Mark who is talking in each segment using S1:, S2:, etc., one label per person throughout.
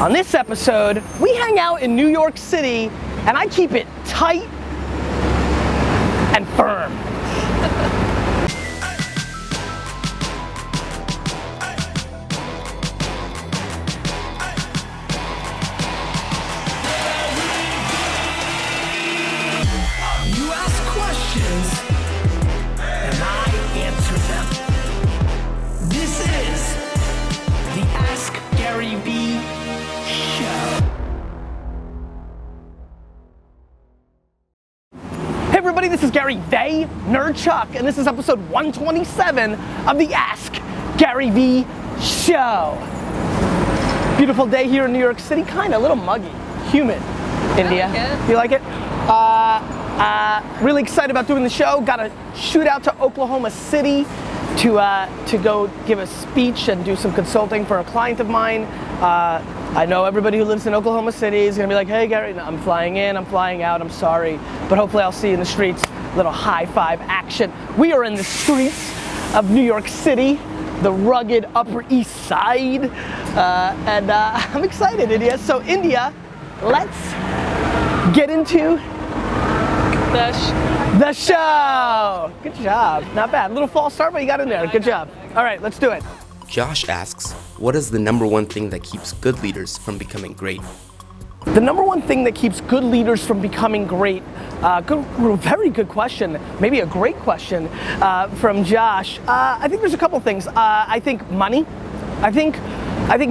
S1: On this episode, we hang out in New York City, and I keep it tight and firm.
S2: You ask questions, and I answer them. This is the Ask Gary V Show.
S1: Hey everybody, this is Gary VaynerChuck, and this is episode 127 of the Ask Gary V Show. Beautiful day here in New York City, kind of a little muggy, humid. India, you like it? Really excited about doing the show. Got to shoot out to Oklahoma City to go give a speech and do some consulting for a client of mine. I know everybody who lives in Oklahoma City is gonna be like, hey Gary, no, I'm flying in, I'm flying out, I'm sorry. But hopefully I'll see you in the streets, little high five action. We are in the streets of New York City, the rugged Upper East Side, and I'm excited, India. So India, let's get into the show. Good job, not bad. Little false start, but you got in there, good job. All right, let's do it.
S3: Josh asks, what is the number one thing that keeps good leaders from becoming great?
S1: The number one thing that keeps good leaders from becoming great, very good question, maybe a great question from Josh. I think there's a couple things. I think money. I think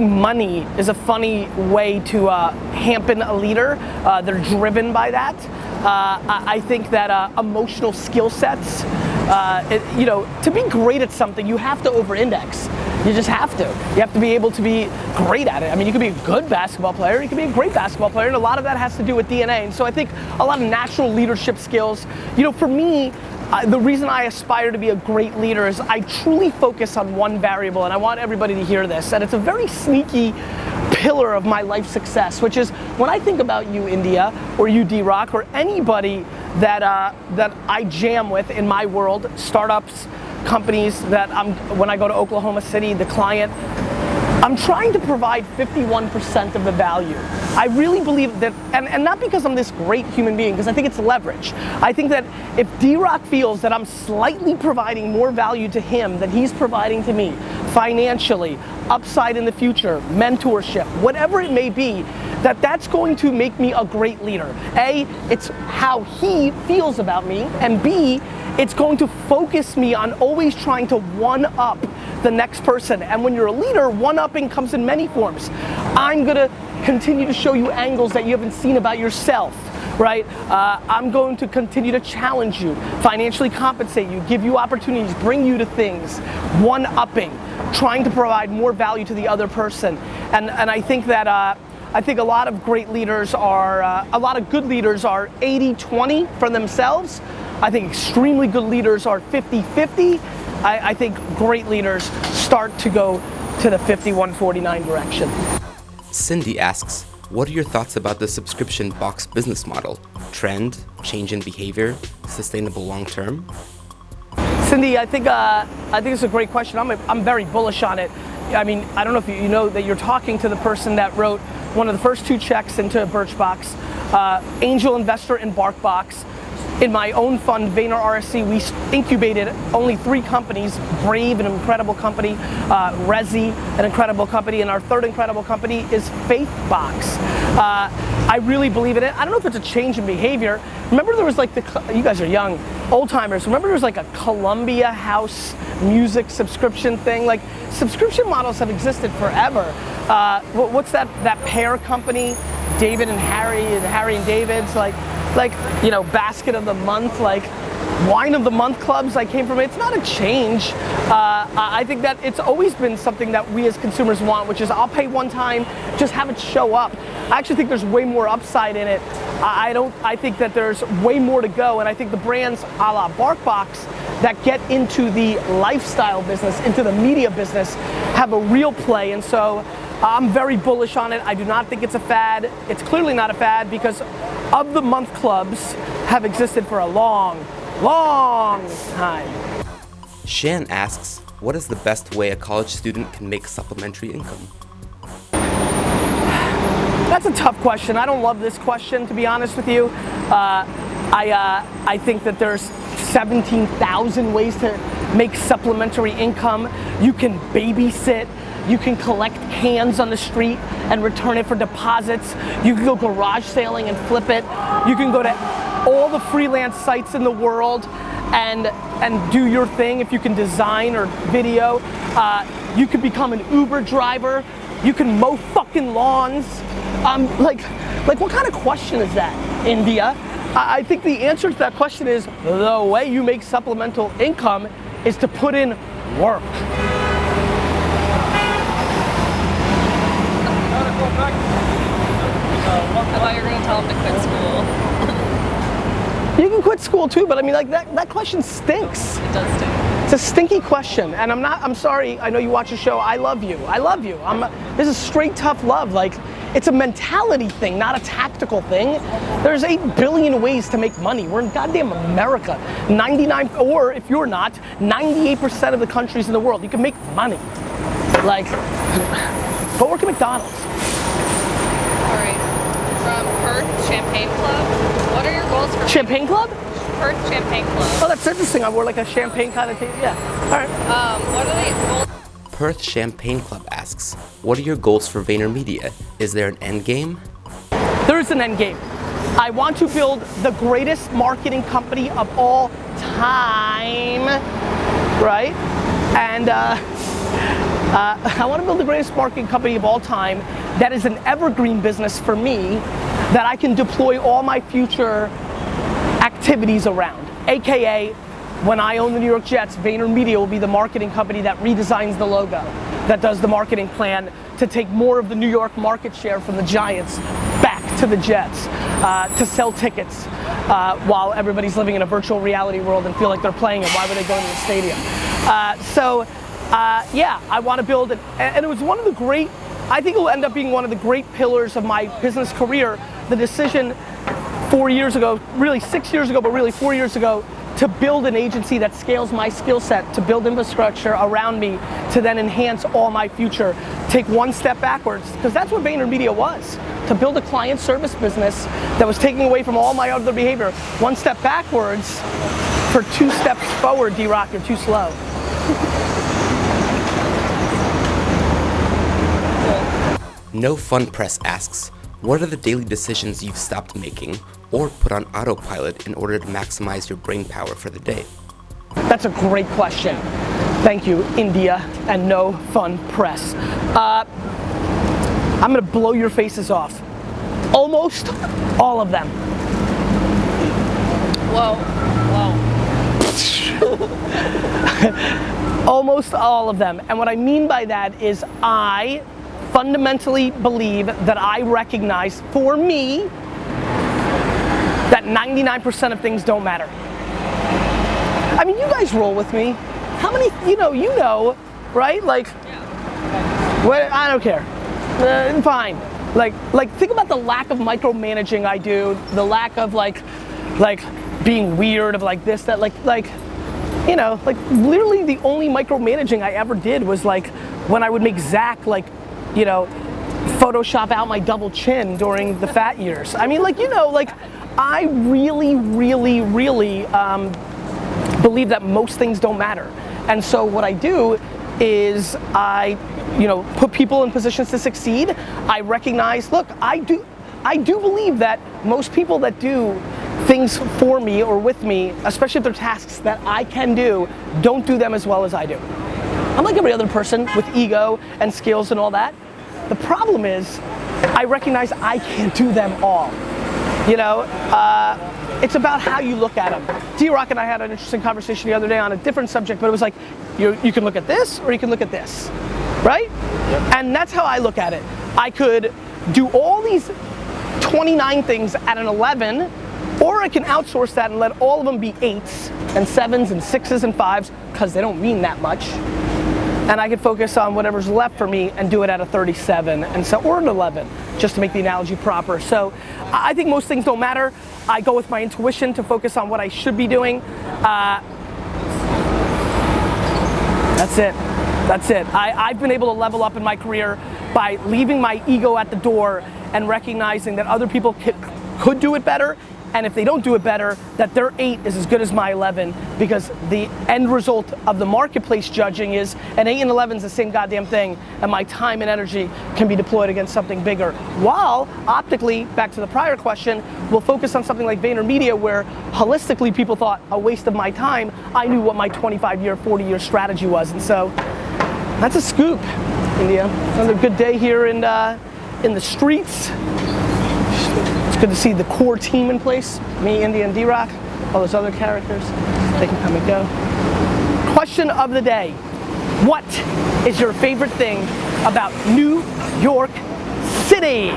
S1: money is a funny way to hamper a leader. They're driven by that. I think that emotional skill sets, to be great at something, you have to over-index. You just have to. You have to be able to be great at it. I mean, you can be a good basketball player, you can be a great basketball player, and a lot of that has to do with DNA. And so I think a lot of natural leadership skills, for me, the reason I aspire to be a great leader is I truly focus on one variable, and I want everybody to hear this, and it's a very sneaky pillar of my life success, which is when I think about you, India, or you, D-Rock, or anybody that I jam with in my world, startups, companies when I go to Oklahoma City, the client, I'm trying to provide 51% of the value. I really believe that, and not because I'm this great human being, because I think it's leverage. I think that if D-Rock feels that I'm slightly providing more value to him than he's providing to me, financially, upside in the future, mentorship, whatever it may be, that's going to make me a great leader. A, it's how he feels about me, and B, it's going to focus me on always trying to one-up the next person. And when you're a leader, one-upping comes in many forms. I'm gonna continue to show you angles that you haven't seen about yourself, right? I'm going to continue to challenge you, financially compensate you, give you opportunities, bring you to things, one-upping, trying to provide more value to the other person. And I think that I think a lot of great leaders are, a lot of good leaders are 80-20 for themselves. I think extremely good leaders are 50-50. I think great leaders start to go to the 51-49 direction.
S3: Cindy asks, what are your thoughts about the subscription box business model? Trend, change in behavior, sustainable long term?
S1: Cindy, I think it's a great question. I'm very bullish on it. I mean, I don't know if you know that you're talking to the person that wrote one of the first 2 checks into Birchbox, angel investor in BarkBox. In my own fund, VaynerRSC, we incubated only 3 companies, Brave, an incredible company, Resi, an incredible company, and our third incredible company is FaithBox. I really believe in it. I don't know if it's a change in behavior. Remember there was like you guys are young, old timers, remember there was like a Columbia House music subscription thing? Like, subscription models have existed forever. What's that pear company? David and Harry and David's, like basket of the month, like wine of the month clubs. I came from it. It's not a change. I think that it's always been something that we as consumers want, which is I'll pay one time, just have it show up. I actually think there's way more upside in it. I think that there's way more to go, and I think the brands a la BarkBox that get into the lifestyle business, into the media business, have a real play, and so I'm very bullish on it. I do not think it's a fad. It's clearly not a fad because of the month clubs have existed for a long, long time.
S3: Shan asks, what is the best way a college student can make supplementary income?
S1: That's a tough question. I don't love this question, to be honest with you. I think that there's 17,000 ways to make supplementary income. You can babysit. You can collect cans on the street and return it for deposits. You can go garage sailing and flip it. You can go to all the freelance sites in the world and do your thing if you can design or video. You can become an Uber driver. You can mow fucking lawns. Like what kind of question is that, India? I think the answer to that question is the way you make supplemental income is to put in work.
S4: I thought you were going to tell him to quit school.
S1: You can quit school too, but I mean, like that question stinks.
S4: It does stink.
S1: It's a stinky question, and I'm sorry, I know you watch the show, I love you. This is straight tough love. Like, it's a mentality thing, not a tactical thing. There's 8 billion ways to make money. We're in goddamn America. 99, or if you're not, 98% of the countries in the world, you can make money. Like, go work at McDonald's.
S4: All right, from Perth Champagne Club, what are your goals for
S1: Champagne Club?
S4: Perth Champagne Club.
S1: Oh, that's interesting. I wore like a champagne kind of thing. Yeah, all right.
S4: What are the goals?
S3: Perth Champagne Club asks, what are your goals for VaynerMedia? Is there an end game?
S1: There is an end game. I want to build the greatest marketing company of all time, right? And I want to build the greatest marketing company of all time that is an evergreen business for me that I can deploy all my future activities around. AKA, when I own the New York Jets, VaynerMedia will be the marketing company that redesigns the logo, that does the marketing plan to take more of the New York market share from the Giants back to the Jets, to sell tickets while everybody's living in a virtual reality world and feel like they're playing it. Why would they go to the stadium? Yeah, I want to build it. And it was one of the great, I think it will end up being one of the great pillars of my business career, the decision 4 years ago, really 6 years ago, but really 4 years ago, to build an agency that scales my skill set, to build infrastructure around me, to then enhance all my future. Take one step backwards, because that's what VaynerMedia was. To build a client service business that was taking away from all my other behavior. One step backwards for 2 steps forward, D-Rock, you're too slow.
S3: No Fun Press asks, what are the daily decisions you've stopped making or put on autopilot in order to maximize your brain power for the day?
S1: That's a great question. Thank you, India and No Fun Press. I'm gonna blow your faces off. Almost all of them.
S4: Whoa.
S1: Almost all of them. And what I mean by that is I fundamentally believe that I recognize, for me, that 99% of things don't matter. I mean, you guys roll with me. How many, you know, right? Like, what, I don't care. Fine. Like, think about the lack of micromanaging I do, the lack of like being weird of like this, that, you know, like literally the only micromanaging I ever did was like when I would make Zach like, you know, Photoshop out my double chin during the fat years. I mean, like, you know, like I really believe that most things don't matter. And so what I do is I, you know, put people in positions to succeed. I recognize, look, I do believe that most people that do things for me or with me, especially if they're tasks that I can do, don't do them as well as I do. I'm like every other person with ego and skills and all that. The problem is, I recognize I can't do them all. You know, it's about how you look at them. D-Rock and I had an interesting conversation the other day on a different subject, but it was like, you can look at this or you can look at this, right? Yep. And that's how I look at it. I could do all these 29 things at an 11, or I can outsource that and let all of them be 8s and 7s and 6s and 5s, because they don't mean that much. And I can focus on whatever's left for me and do it at a 37 and so, or an 11, just to make the analogy proper. So I think most things don't matter. I go with my intuition to focus on what I should be doing. That's it. I've been able to level up in my career by leaving my ego at the door and recognizing that other people could do it better, and if they don't do it better, that their 8 is as good as my 11, because the end result of the marketplace judging is an 8 and 11 is the same goddamn thing, and my time and energy can be deployed against something bigger. While optically, back to the prior question, we'll focus on something like VaynerMedia, where holistically people thought a waste of my time. I knew what my 25-year, 40-year strategy was, and so that's a scoop, India. Another good day here in the streets. It's good to see the core team in place. Me, India, and D-Rock. All those other characters. They can come and go. Question of the day. What is your favorite thing about New York City?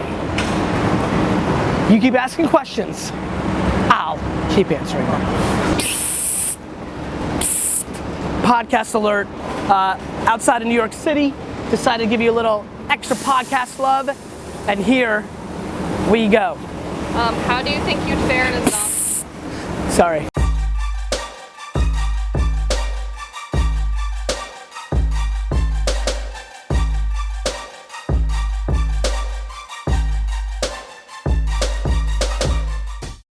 S1: You keep asking questions, I'll keep answering them. Podcast alert. Outside of New York City, decided to give you a little extra podcast love, and here we go.
S4: How do you think you'd fare in a zombie?
S1: Sorry.